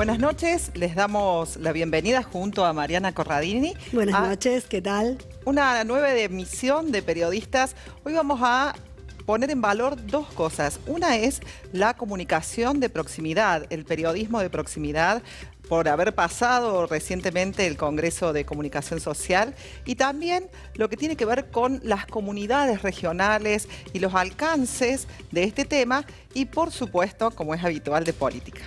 Buenas noches, les damos la bienvenida junto a Mariana Corradini. Buenas noches, ¿qué tal? Una nueva emisión de Periodistas. Hoy vamos a poner en valor dos cosas. Una es la comunicación de proximidad, el periodismo de proximidad, por haber pasado recientemente el Congreso de Comunicación Social, y también lo que tiene que ver con las comunidades regionales y los alcances de este tema, y por supuesto, como es habitual, de política.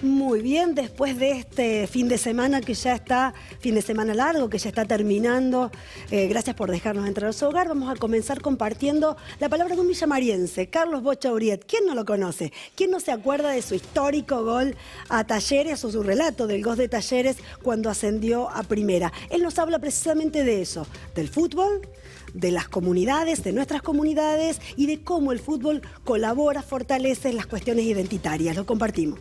Muy bien, después de este fin de semana que ya está, fin de semana largo, que ya está terminando, gracias por dejarnos entrar a su hogar. Vamos a comenzar compartiendo la palabra de un villamariense, Carlos Bocha Uriet. ¿Quién no lo conoce? ¿Quién no se acuerda de su histórico gol a Talleres o su relato del gol de Talleres cuando ascendió a Primera? Él nos habla precisamente de eso, del fútbol, de las comunidades, de nuestras comunidades y de cómo el fútbol colabora, fortalece las cuestiones identitarias. Lo compartimos.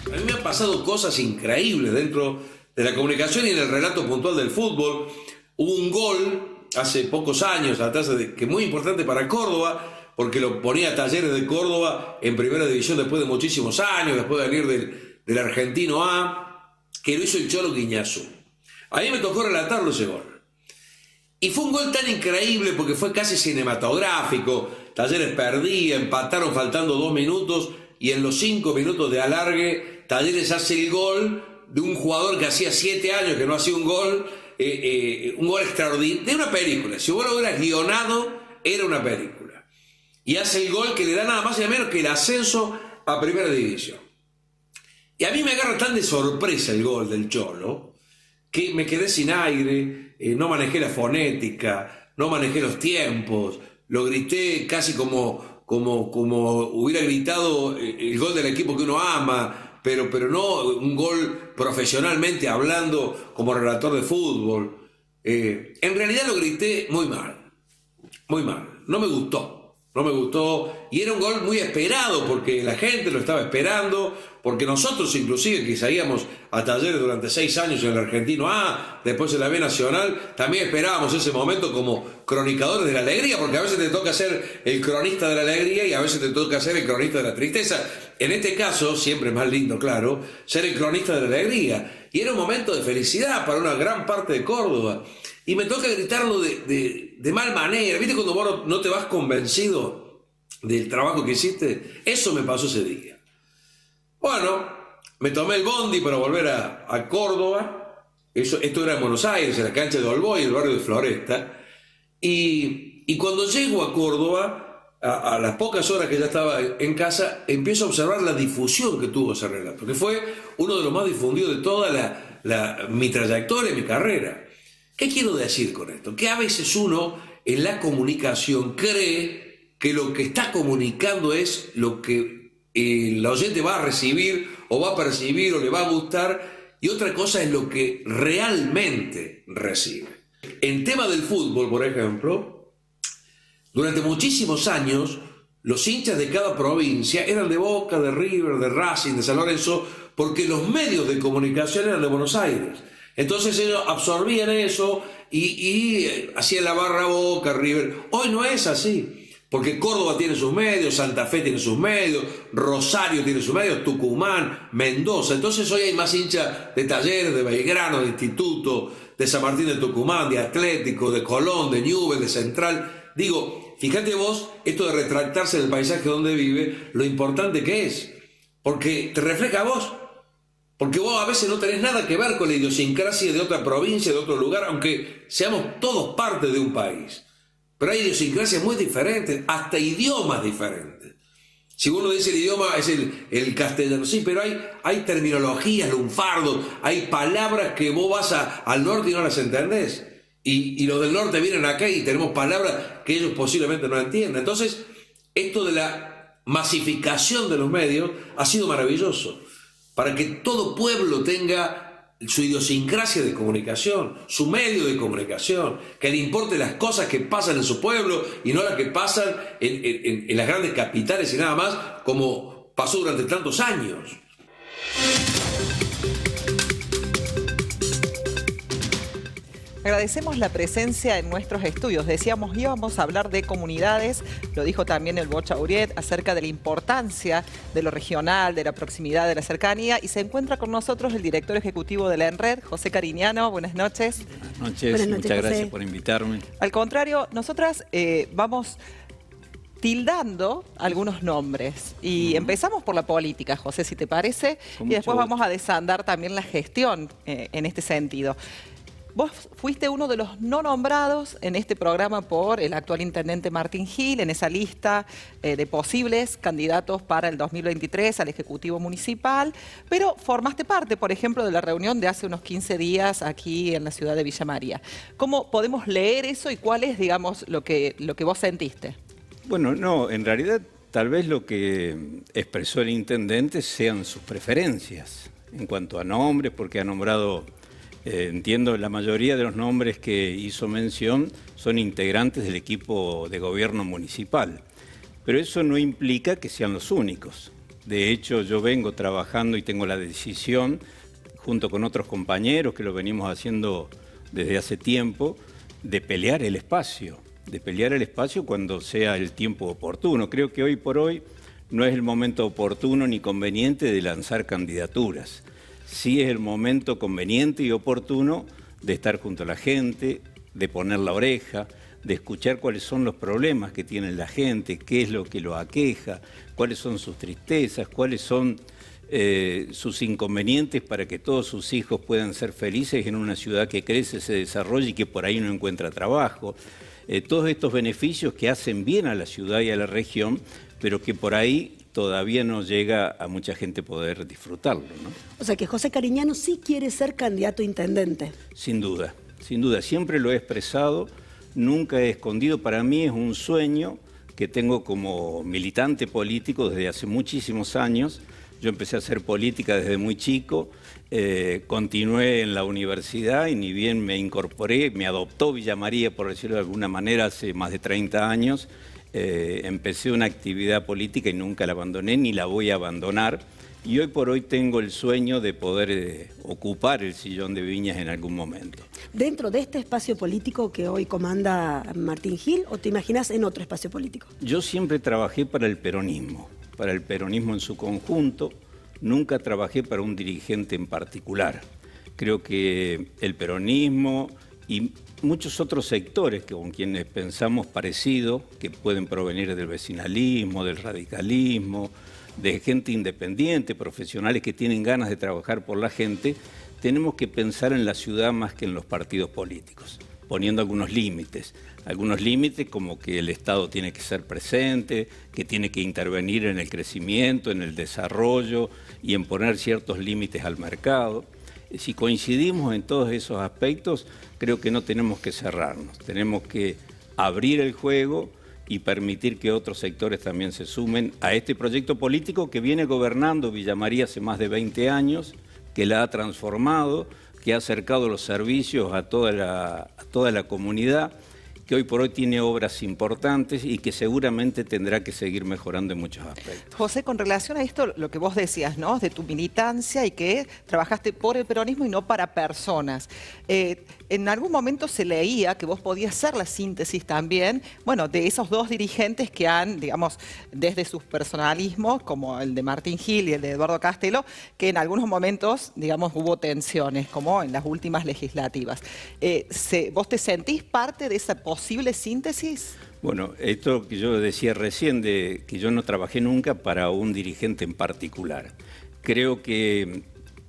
A mí me han pasado cosas increíbles dentro de la comunicación y en el relato puntual del fútbol. Hubo un gol hace pocos años atrás que muy importante para Córdoba, porque lo ponía Talleres de Córdoba en primera división después de muchísimos años, después de venir del Argentino A, que lo hizo el Cholo Guiñazú. A mí me tocó relatarlo ese gol. Y fue un gol tan increíble porque fue casi cinematográfico. Talleres perdía, empataron faltando 2 minutos y en los 5 minutos de alargue Talleres hace el gol de un jugador que hacía 7 años que no hacía un gol extraordinario, de una película. Si vos lo hubieras guionado, era una película. Y hace el gol que le da nada más y nada menos que el ascenso a primera división. Y a mí me agarra tan de sorpresa el gol del Cholo que me quedé sin aire, no manejé la fonética, no manejé los tiempos, lo grité casi como hubiera gritado el gol del equipo que uno ama, pero no un gol profesionalmente hablando como relator de fútbol. En realidad lo grité muy mal, no me gustó, y era un gol muy esperado porque la gente lo estaba esperando, porque nosotros inclusive que seguíamos a Talleres durante 6 años en el Argentino A, después en la B Nacional, también esperábamos ese momento como cronicadores de la alegría, porque a veces te toca ser el cronista de la alegría y a veces te toca ser el cronista de la tristeza. En este caso, siempre es más lindo, claro, ser el cronista de la alegría. Y era un momento de felicidad para una gran parte de Córdoba. Y me toca gritarlo de mal manera. ¿Viste cuando vos no te vas convencido del trabajo que hiciste? Eso me pasó ese día. Bueno, me tomé el bondi para volver a Córdoba. Esto era en Buenos Aires, en la cancha de Olboy, el barrio de Floresta. Y cuando llego a Córdoba, a las pocas horas que ya estaba en casa, empiezo a observar la difusión que tuvo ese relato, que fue uno de los más difundidos de toda mi trayectoria, mi carrera. ¿Qué quiero decir con esto? Que a veces uno en la comunicación cree que lo que está comunicando es lo que el oyente va a recibir o va a percibir o le va a gustar, y otra cosa es lo que realmente recibe. En tema del fútbol, por ejemplo, durante muchísimos años los hinchas de cada provincia eran de Boca, de River, de Racing, de San Lorenzo, porque los medios de comunicación eran de Buenos Aires. Entonces ellos absorbían eso y hacían la barra Boca, River. Hoy no es así, porque Córdoba tiene sus medios, Santa Fe tiene sus medios, Rosario tiene sus medios, Tucumán, Mendoza. Entonces hoy hay más hinchas de Talleres, de Belgrano, de Instituto, de San Martín de Tucumán, de Atlético, de Colón, de Newell's, de Central. Digo, fíjate vos, esto de retractarse del paisaje donde vive, lo importante que es, porque te refleja a vos. Porque vos a veces no tenés nada que ver con la idiosincrasia de otra provincia, de otro lugar, aunque seamos todos parte de un país. Pero hay idiosincrasias muy diferentes, hasta idiomas diferentes. Si uno dice el idioma es el castellano, sí, pero hay terminologías, lunfardos, hay palabras que vos vas al norte y no las entendés. Y los del norte vienen acá y tenemos palabras que ellos posiblemente no entiendan. Entonces, esto de la masificación de los medios ha sido maravilloso, para que todo pueblo tenga su idiosincrasia de comunicación, su medio de comunicación, que le importe las cosas que pasan en su pueblo y no las que pasan en las grandes capitales y nada más, como pasó durante tantos años. Agradecemos la presencia en nuestros estudios. Decíamos, íbamos a hablar de comunidades, lo dijo también el Bocha Uriet, acerca de la importancia de lo regional, de la proximidad, de la cercanía, y se encuentra con nosotros el director ejecutivo de la ENRED, José Cariñano. Buenas noches. Buenas noches, muchas gracias por invitarme. Al contrario, nosotras vamos tildando algunos nombres y empezamos por la política, José, si te parece, y después vamos a desandar también la gestión en este sentido. Vos fuiste uno de los no nombrados en este programa por el actual intendente Martín Gil, en esa lista de posibles candidatos para el 2023 al Ejecutivo Municipal, pero formaste parte, por ejemplo, de la reunión de hace unos 15 días aquí en la ciudad de Villa María. ¿Cómo podemos leer eso y cuál es, digamos, lo que vos sentiste? Bueno, no, en realidad tal vez lo que expresó el intendente sean sus preferencias en cuanto a nombres, porque ha nombrado... entiendo, la mayoría de los nombres que hizo mención son integrantes del equipo de gobierno municipal, pero eso no implica que sean los únicos. De hecho, yo vengo trabajando y tengo la decisión, junto con otros compañeros que lo venimos haciendo desde hace tiempo, de pelear el espacio cuando sea el tiempo oportuno. Creo que hoy por hoy no es el momento oportuno ni conveniente de lanzar candidaturas. Sí es el momento conveniente y oportuno de estar junto a la gente, de poner la oreja, de escuchar cuáles son los problemas que tiene la gente, qué es lo que lo aqueja, cuáles son sus tristezas, cuáles son sus inconvenientes para que todos sus hijos puedan ser felices en una ciudad que crece, se desarrolla y que por ahí no encuentra trabajo. Todos estos beneficios que hacen bien a la ciudad y a la región, pero que por ahí todavía no llega a mucha gente poder disfrutarlo, ¿no? O sea que José Cariñano sí quiere ser candidato a intendente. Sin duda, siempre lo he expresado, nunca he escondido. Para mí es un sueño que tengo como militante político desde hace muchísimos años. Yo empecé a hacer política desde muy chico, continué en la universidad y ni bien me incorporé, me adoptó Villa María, por decirlo de alguna manera, hace más de 30 años. Empecé una actividad política y nunca la abandoné, ni la voy a abandonar. Y hoy por hoy tengo el sueño de poder ocupar el sillón de Viñas en algún momento. ¿Dentro de este espacio político que hoy comanda Martín Gil o te imaginas en otro espacio político? Yo siempre trabajé para el peronismo en su conjunto. Nunca trabajé para un dirigente en particular. Creo que el peronismo y muchos otros sectores con quienes pensamos parecido, que pueden provenir del vecinalismo, del radicalismo, de gente independiente, profesionales que tienen ganas de trabajar por la gente, tenemos que pensar en la ciudad más que en los partidos políticos, poniendo algunos límites como que el Estado tiene que ser presente, que tiene que intervenir en el crecimiento, en el desarrollo y en poner ciertos límites al mercado. Si coincidimos en todos esos aspectos, creo que no tenemos que cerrarnos, tenemos que abrir el juego y permitir que otros sectores también se sumen a este proyecto político que viene gobernando Villa María hace más de 20 años, que la ha transformado, que ha acercado los servicios a toda la comunidad, que hoy por hoy tiene obras importantes y que seguramente tendrá que seguir mejorando en muchos aspectos. José, con relación a esto, lo que vos decías, ¿no?, de tu militancia y que trabajaste por el peronismo y no para personas. En algún momento se leía que vos podías ser la síntesis también, bueno, de esos dos dirigentes que han, digamos, desde sus personalismos, como el de Martín Gil y el de Eduardo Castelo, que en algunos momentos, digamos, hubo tensiones, como en las últimas legislativas. ¿Vos te sentís parte de esa posible síntesis? Bueno, esto que yo decía recién, de que yo no trabajé nunca para un dirigente en particular. Creo que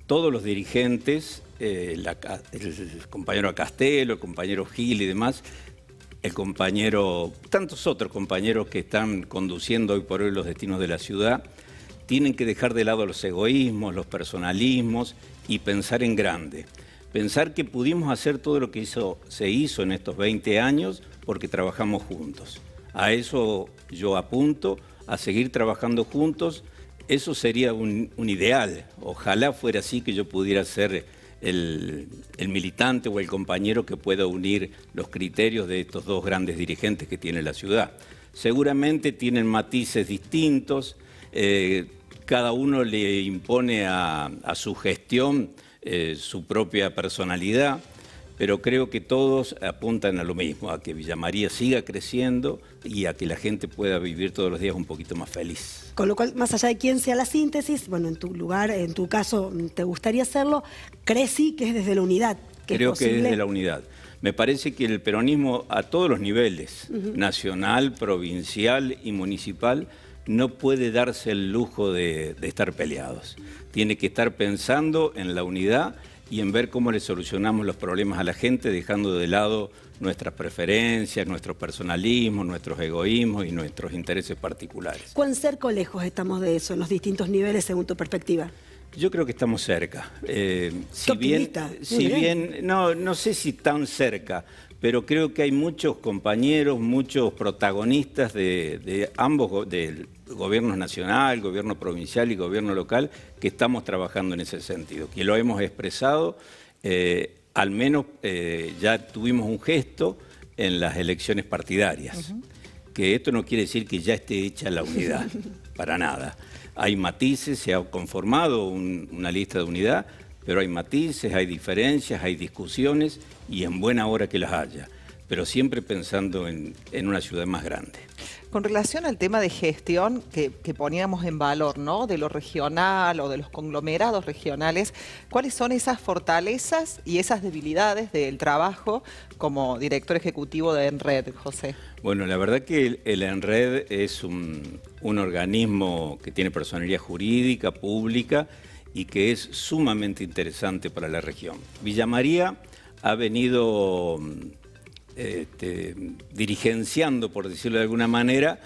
todos los dirigentes, el compañero Castelo, el compañero Gil y demás, tantos otros compañeros que están conduciendo hoy por hoy los destinos de la ciudad, tienen que dejar de lado los egoísmos, los personalismos y pensar en grande. Pensar que pudimos hacer todo lo que se hizo en estos 20 años porque trabajamos juntos. A eso yo apunto, a seguir trabajando juntos. Eso sería un ideal. Ojalá fuera así, que yo pudiera ser el militante o el compañero que pueda unir los criterios de estos dos grandes dirigentes que tiene la ciudad. Seguramente tienen matices distintos, cada uno le impone a su gestión su propia personalidad, pero creo que todos apuntan a lo mismo, a que Villa María siga creciendo y a que la gente pueda vivir todos los días un poquito más feliz. Con lo cual, más allá de quién sea la síntesis, bueno, en tu lugar, en tu caso, te gustaría hacerlo, crees sí que es desde la unidad. Creo que es desde la unidad. Me parece que el peronismo a todos los niveles, nacional, provincial y municipal, no puede darse el lujo de estar peleados. Tiene que estar pensando en la unidad y en ver cómo le solucionamos los problemas a la gente, dejando de lado nuestras preferencias, nuestros personalismos, nuestros egoísmos y nuestros intereses particulares. ¿Cuán cerca o lejos estamos de eso en los distintos niveles según tu perspectiva? Yo creo que estamos cerca. Si Muy bien no sé si tan cerca, pero creo que hay muchos compañeros, muchos protagonistas de ambos, del gobierno nacional, gobierno provincial y gobierno local, que estamos trabajando en ese sentido, que lo hemos expresado, al menos ya tuvimos un gesto en las elecciones partidarias, que esto no quiere decir que ya esté hecha la unidad, para nada. Hay matices, se ha conformado una lista de unidad, pero hay matices, hay diferencias, hay discusiones y en buena hora que las haya, pero siempre pensando en una ciudad más grande. Con relación al tema de gestión que poníamos en valor, ¿no? De lo regional o de los conglomerados regionales, ¿cuáles son esas fortalezas y esas debilidades del trabajo como director ejecutivo de ENRED, José? Bueno, la verdad que el ENRED es un organismo que tiene personería jurídica, pública y que es sumamente interesante para la región. Villa María ha venido dirigenciando, por decirlo de alguna manera,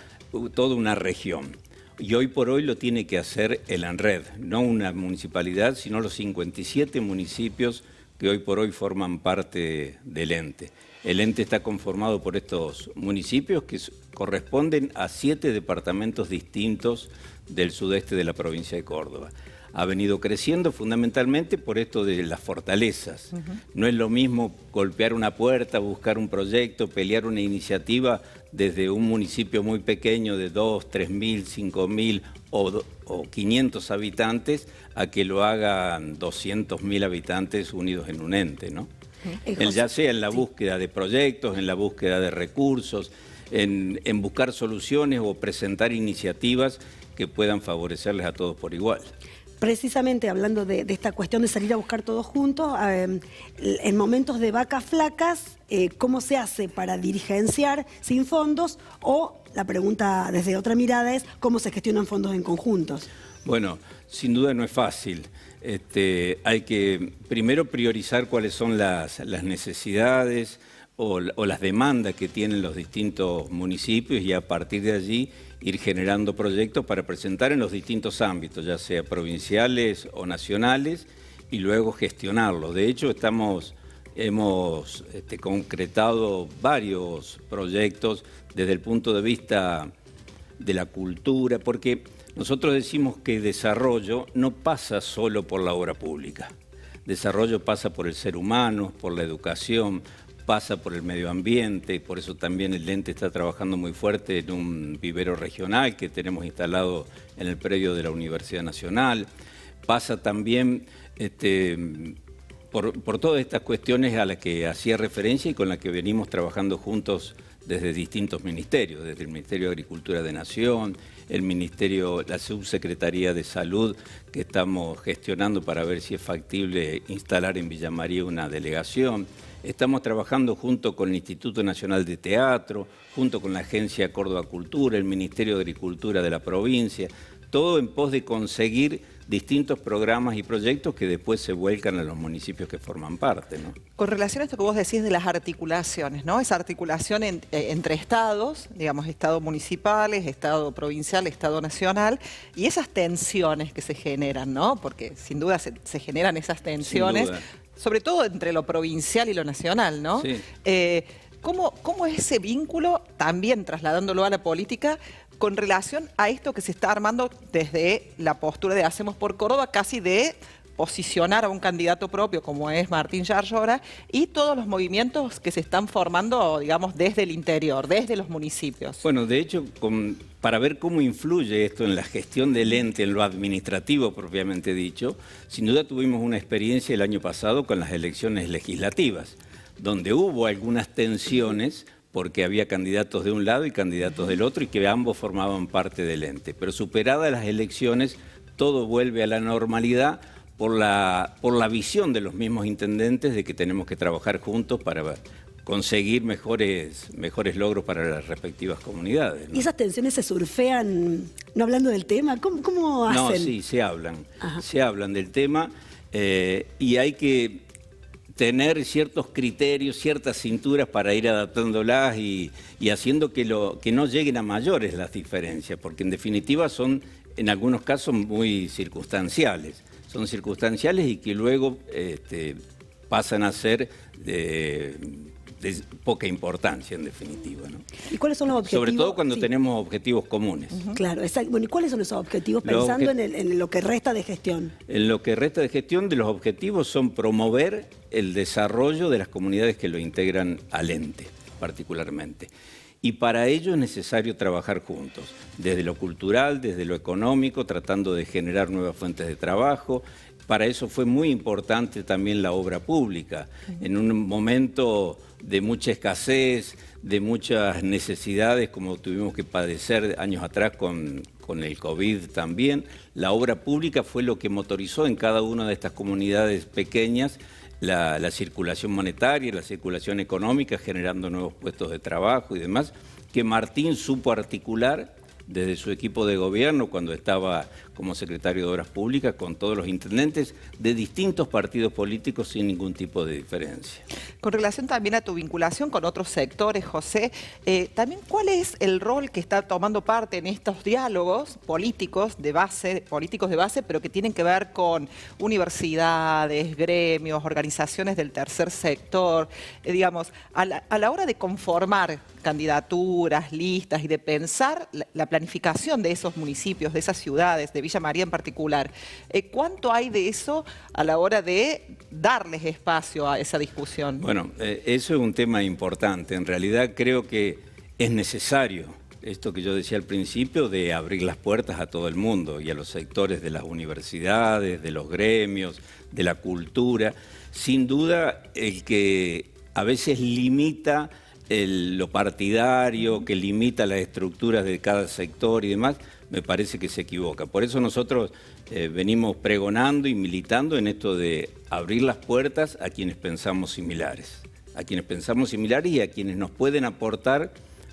toda una región. Y hoy por hoy lo tiene que hacer el ENRED, no una municipalidad, sino los 57 municipios que hoy por hoy forman parte del ente. El ente está conformado por estos municipios que corresponden a 7 departamentos distintos del sudeste de la provincia de Córdoba. Ha venido creciendo fundamentalmente por esto de las fortalezas. No es lo mismo golpear una puerta, buscar un proyecto, pelear una iniciativa desde un municipio muy pequeño de 2, 3.000, 5.000 o 500 habitantes a que lo hagan 200.000 habitantes unidos en un ente, ¿no? Ya sea en la búsqueda de proyectos, en la búsqueda de recursos, en buscar soluciones o presentar iniciativas que puedan favorecerles a todos por igual. Precisamente hablando de esta cuestión de salir a buscar todos juntos, en momentos de vacas flacas, ¿cómo se hace para dirigenciar sin fondos? O la pregunta desde otra mirada es, ¿cómo se gestionan fondos en conjuntos? Bueno, sin duda no es fácil. Hay que primero priorizar cuáles son las necesidades o las demandas que tienen los distintos municipios y a partir de allí ir generando proyectos para presentar en los distintos ámbitos, ya sea provinciales o nacionales, y luego gestionarlos. De hecho, hemos concretado varios proyectos desde el punto de vista de la cultura, porque nosotros decimos que desarrollo no pasa solo por la obra pública. Desarrollo pasa por el ser humano, por la educación, pasa por el medio ambiente, por eso también el ente está trabajando muy fuerte en un vivero regional que tenemos instalado en el predio de la Universidad Nacional. Pasa también por todas estas cuestiones a las que hacía referencia y con las que venimos trabajando juntos desde distintos ministerios, desde el Ministerio de Agricultura de Nación, la Subsecretaría de Salud, que estamos gestionando para ver si es factible instalar en Villa María una delegación. Estamos trabajando junto con el Instituto Nacional de Teatro, junto con la Agencia Córdoba Cultura, el Ministerio de Agricultura de la provincia, todo en pos de conseguir distintos programas y proyectos que después se vuelcan a los municipios que forman parte, ¿no? Con relación a esto que vos decís de las articulaciones, ¿no? Esa articulación entre estados, digamos, estado municipales, estado provincial, estado nacional, y esas tensiones que se generan, ¿no? Porque sin duda se generan esas tensiones, sobre todo entre lo provincial y lo nacional, ¿no? Sí. ¿Cómo es ese vínculo, también trasladándolo a la política, con relación a esto que se está armando desde la postura de Hacemos por Córdoba, casi de posicionar a un candidato propio como es Martín Yarlora y todos los movimientos que se están formando, digamos, desde el interior, desde los municipios? Bueno, de hecho, para ver cómo influye esto en la gestión del ente, en lo administrativo propiamente dicho, sin duda tuvimos una experiencia el año pasado con las elecciones legislativas. donde hubo algunas tensiones porque había candidatos de un lado y candidatos del otro y que ambos formaban parte del ente. Pero superadas las elecciones, todo vuelve a la normalidad por la visión de los mismos intendentes de que tenemos que trabajar juntos para conseguir mejores logros para las respectivas comunidades, ¿no? ¿Y esas tensiones se surfean, no hablando del tema? ¿Cómo hacen? No, sí, se hablan del tema y hay que tener ciertos criterios, ciertas cinturas para ir adaptándolas y haciendo que no lleguen a mayores las diferencias, porque en definitiva son en algunos casos muy circunstanciales. Son circunstanciales y que luego pasan a ser de poca importancia, en definitiva, ¿no? ¿Y cuáles son los objetivos? Sobre todo cuando Sí. tenemos objetivos comunes. Claro, exacto. Bueno, ¿y cuáles son esos objetivos pensando en lo que resta de gestión? En lo que resta de gestión, de los objetivos son promover el desarrollo de las comunidades que lo integran al ente, particularmente. Y para ello es necesario trabajar juntos, desde lo cultural, desde lo económico, tratando de generar nuevas fuentes de trabajo. Para eso fue muy importante también la obra pública. En un momento de mucha escasez, de muchas necesidades, como tuvimos que padecer años atrás con el COVID también, la obra pública fue lo que motorizó en cada una de estas comunidades pequeñas la circulación monetaria, la circulación económica, generando nuevos puestos de trabajo y demás, que Martín supo articular desde su equipo de gobierno cuando estaba como secretario de Obras Públicas con todos los intendentes de distintos partidos políticos sin ningún tipo de diferencia. Con relación también a tu vinculación con otros sectores, José, también ¿cuál es el rol que está tomando parte en estos diálogos políticos de base, pero que tienen que ver con universidades, gremios, organizaciones del tercer sector, digamos, a la hora de conformar candidaturas, listas y de pensar la planificación de esos municipios, de esas ciudades, de Villa María en particular? ¿Cuánto hay de eso a la hora de darles espacio a esa discusión? Bueno, eso es un tema importante. En realidad creo que es necesario esto que yo decía al principio de abrir las puertas a todo el mundo y a los sectores de las universidades, de los gremios, de la cultura. Sin duda, el que a veces limita lo partidario, que limita las estructuras de cada sector y demás, me parece que se equivoca. Por eso nosotros venimos pregonando y militando en esto de abrir las puertas a quienes pensamos similares. A quienes pensamos similares y a quienes nos pueden aportar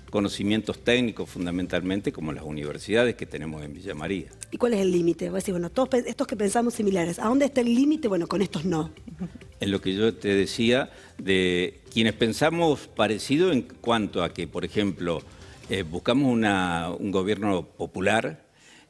conocimientos técnicos fundamentalmente, como las universidades que tenemos en Villa María. ¿Y cuál es el límite? Voy a decir, bueno, todos estos que pensamos similares, ¿a dónde está el límite? Bueno, con estos no. En lo que yo te decía, de quienes pensamos parecido en cuanto a que, por ejemplo, buscamos un gobierno popular,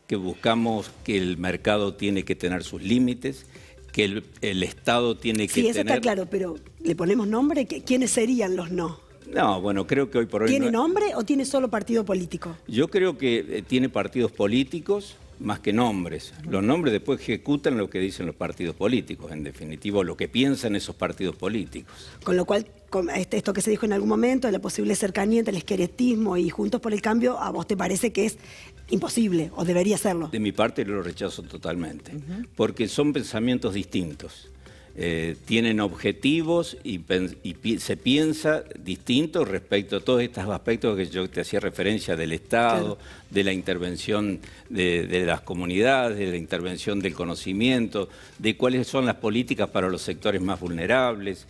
que buscamos que el mercado tiene que tener sus límites, que el Estado tiene que tener... Sí, eso está claro, pero ¿le ponemos nombre? ¿Quiénes serían los no? No, bueno, creo que hoy por hoy... ¿Tiene nombre o tiene solo partido político? Yo creo que tiene partidos políticos más que nombres. Los nombres después ejecutan lo que dicen los partidos políticos, en definitiva, lo que piensan esos partidos políticos. Con lo cual, esto que se dijo en algún momento, de la posible cercanía entre el esqueretismo y Juntos por el Cambio, ¿a vos te parece que es imposible o debería serlo? De mi parte lo rechazo totalmente, porque son pensamientos distintos. Tienen objetivos y se piensa distinto respecto a todos estos aspectos que yo te hacía referencia del Estado, claro, de la intervención de las comunidades, de la intervención del conocimiento, de cuáles son las políticas para los sectores más vulnerables.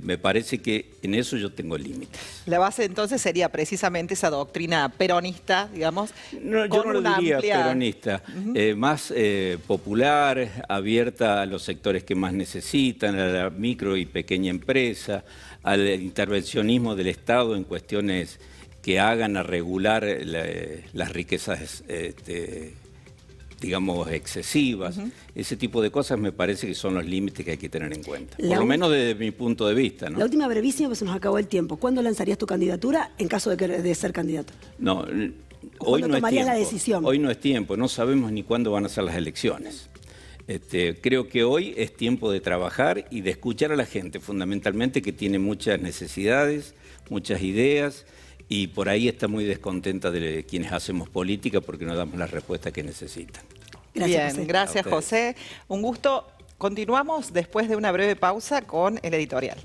Me parece que en eso yo tengo límites. La base entonces sería precisamente esa doctrina peronista, digamos. No, yo no lo diría peronista, más popular, abierta a los sectores que más necesitan, a la micro y pequeña empresa, al intervencionismo del Estado en cuestiones que hagan a regular las riquezas digamos, excesivas. Ese tipo de cosas me parece que son los límites que hay que tener en cuenta. Por lo menos desde mi punto de vista, ¿no? La última brevísima, pues se nos acabó el tiempo. ¿Cuándo lanzarías tu candidatura en caso de ser candidato? No, hoy no tomarías la decisión? Hoy no es tiempo, no sabemos ni cuándo van a ser las elecciones. Creo que hoy es tiempo de trabajar y de escuchar a la gente, fundamentalmente, que tiene muchas necesidades, muchas ideas, y por ahí está muy descontenta de quienes hacemos política porque no damos la respuesta que necesitan. Gracias, Bien, gracias José. Un gusto. Continuamos después de una breve pausa con el editorial.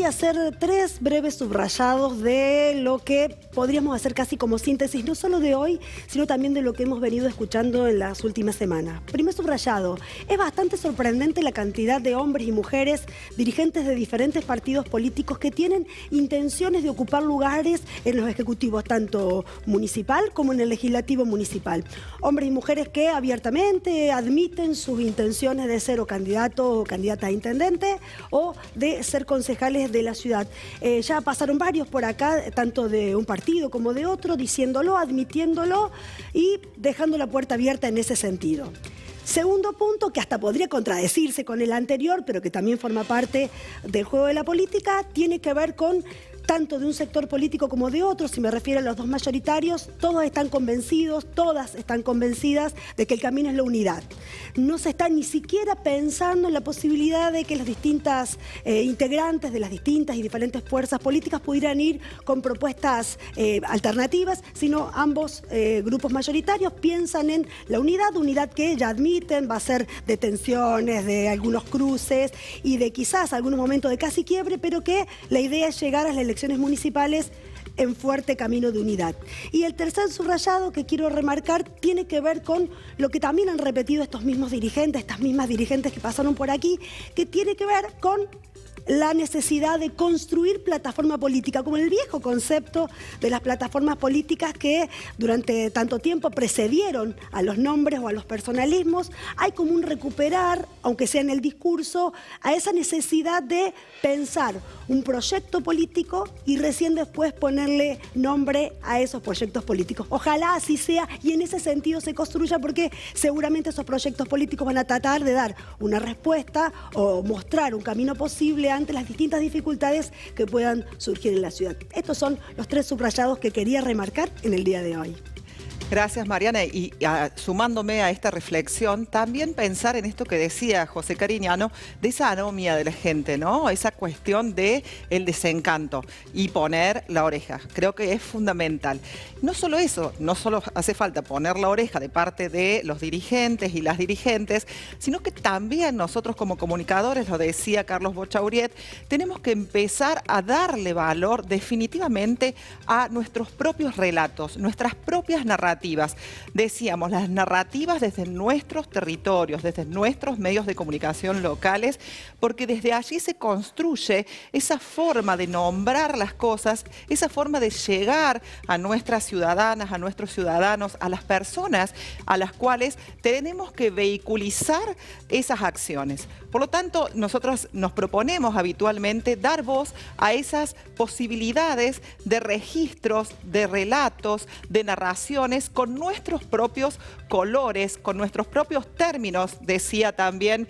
voy a hacer 3 breves subrayados de lo que podríamos hacer casi como síntesis, no solo de hoy, sino también de lo que hemos venido escuchando en las últimas semanas. Primer subrayado, es bastante sorprendente la cantidad de hombres y mujeres, dirigentes de diferentes partidos políticos que tienen intenciones de ocupar lugares en los ejecutivos, tanto municipal como en el legislativo municipal. Hombres y mujeres que abiertamente admiten sus intenciones de ser o candidato o candidata a intendente o de ser concejales de la ciudad. Ya pasaron varios por acá, tanto de un partido como de otro, diciéndolo, admitiéndolo y dejando la puerta abierta en ese sentido. Segundo punto, que hasta podría contradecirse con el anterior, pero que también forma parte del juego de la política, tiene que ver con tanto de un sector político como de otro. Si me refiero a los dos mayoritarios, todos están convencidos, todas están convencidas de que el camino es la unidad. No se está ni siquiera pensando en la posibilidad de que las distintas integrantes de las distintas y diferentes fuerzas políticas pudieran ir con propuestas alternativas, sino ambos grupos mayoritarios piensan en la unidad que ya admiten, va a ser de tensiones, de algunos cruces y de quizás algunos momentos de casi quiebre, pero que la idea es llegar a las elecciones municipales en fuerte camino de unidad. Y el tercer subrayado que quiero remarcar tiene que ver con lo que también han repetido estos mismos dirigentes, estas mismas dirigentes que pasaron por aquí, que tiene que ver con la necesidad de construir plataforma política, como el viejo concepto de las plataformas políticas que durante tanto tiempo precedieron a los nombres o a los personalismos. Hay como un recuperar, aunque sea en el discurso, a esa necesidad de pensar un proyecto político y recién después ponerle nombre a esos proyectos políticos. Ojalá así sea y en ese sentido se construya, porque seguramente esos proyectos políticos van a tratar de dar una respuesta o mostrar un camino posible ante las distintas dificultades que puedan surgir en la ciudad. Estos son los 3 subrayados que quería remarcar en el día de hoy. Gracias, Mariana. Y sumándome a esta reflexión, también pensar en esto que decía José Cariñano, de esa anomia de la gente, ¿no? Esa cuestión de el desencanto y poner la oreja. Creo que es fundamental. No solo eso, no solo hace falta poner la oreja de parte de los dirigentes y las dirigentes, sino que también nosotros como comunicadores, lo decía Carlos Bochauriet, tenemos que empezar a darle valor definitivamente a nuestros propios relatos, nuestras propias narrativas. Decíamos, las narrativas desde nuestros territorios, desde nuestros medios de comunicación locales, porque desde allí se construye esa forma de nombrar las cosas, esa forma de llegar a nuestras ciudadanas, a nuestros ciudadanos, a las personas a las cuales tenemos que vehiculizar esas acciones. Por lo tanto, nosotros nos proponemos habitualmente dar voz a esas posibilidades de registros, de relatos, de narraciones con nuestros propios colores, con nuestros propios términos, decía también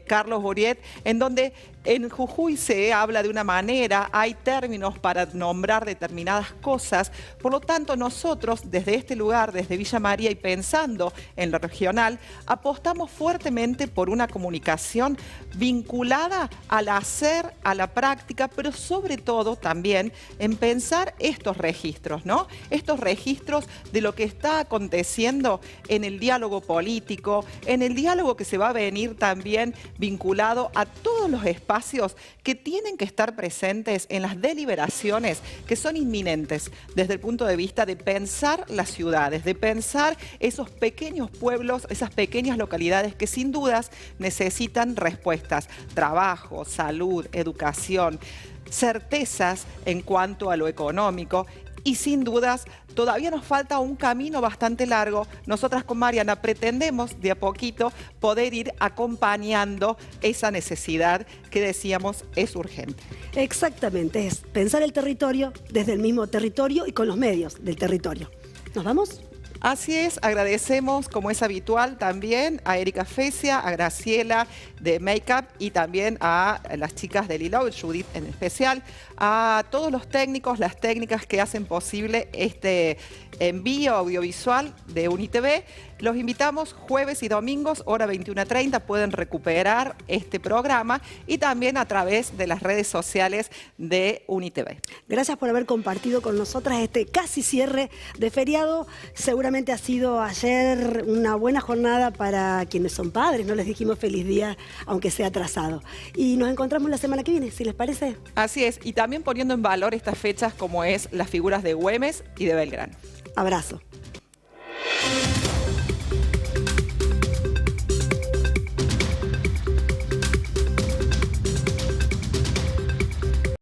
Carlos Bouriet, en donde en Jujuy se habla de una manera, hay términos para nombrar determinadas cosas. Por lo tanto, nosotros desde este lugar, desde Villa María y pensando en lo regional, apostamos fuertemente por una comunicación vinculada al hacer, a la práctica, pero sobre todo también en pensar estos registros, ¿no? Estos registros de lo que está aconteciendo en el diálogo político, en el diálogo que se va a venir también vinculado a todos los espacios que tienen que estar presentes en las deliberaciones que son inminentes desde el punto de vista de pensar las ciudades, de pensar esos pequeños pueblos, esas pequeñas localidades que sin dudas necesitan respuestas, trabajo, salud, educación, certezas en cuanto a lo económico. Y sin dudas, todavía nos falta un camino bastante largo. Nosotras con Mariana pretendemos de a poquito poder ir acompañando esa necesidad que decíamos es urgente. Exactamente, es pensar el territorio desde el mismo territorio y con los medios del territorio. ¿Nos vamos? Así es, agradecemos como es habitual también a Erika Fecia, a Graciela de Makeup y también a las chicas de Lilo, Judith en especial, a todos los técnicos, las técnicas que hacen posible este envío audiovisual de UniTV. Los invitamos jueves y domingos, hora 21:30, pueden recuperar este programa y también a través de las redes sociales de UniTV. Gracias por haber compartido con nosotras este casi cierre de feriado. Seguramente seguramente ha sido ayer una buena jornada para quienes son padres. No les dijimos feliz día, aunque sea atrasado. Y nos encontramos la semana que viene, si les parece. Así es, y también poniendo en valor estas fechas como es las figuras de Güemes y de Belgrano. Abrazo.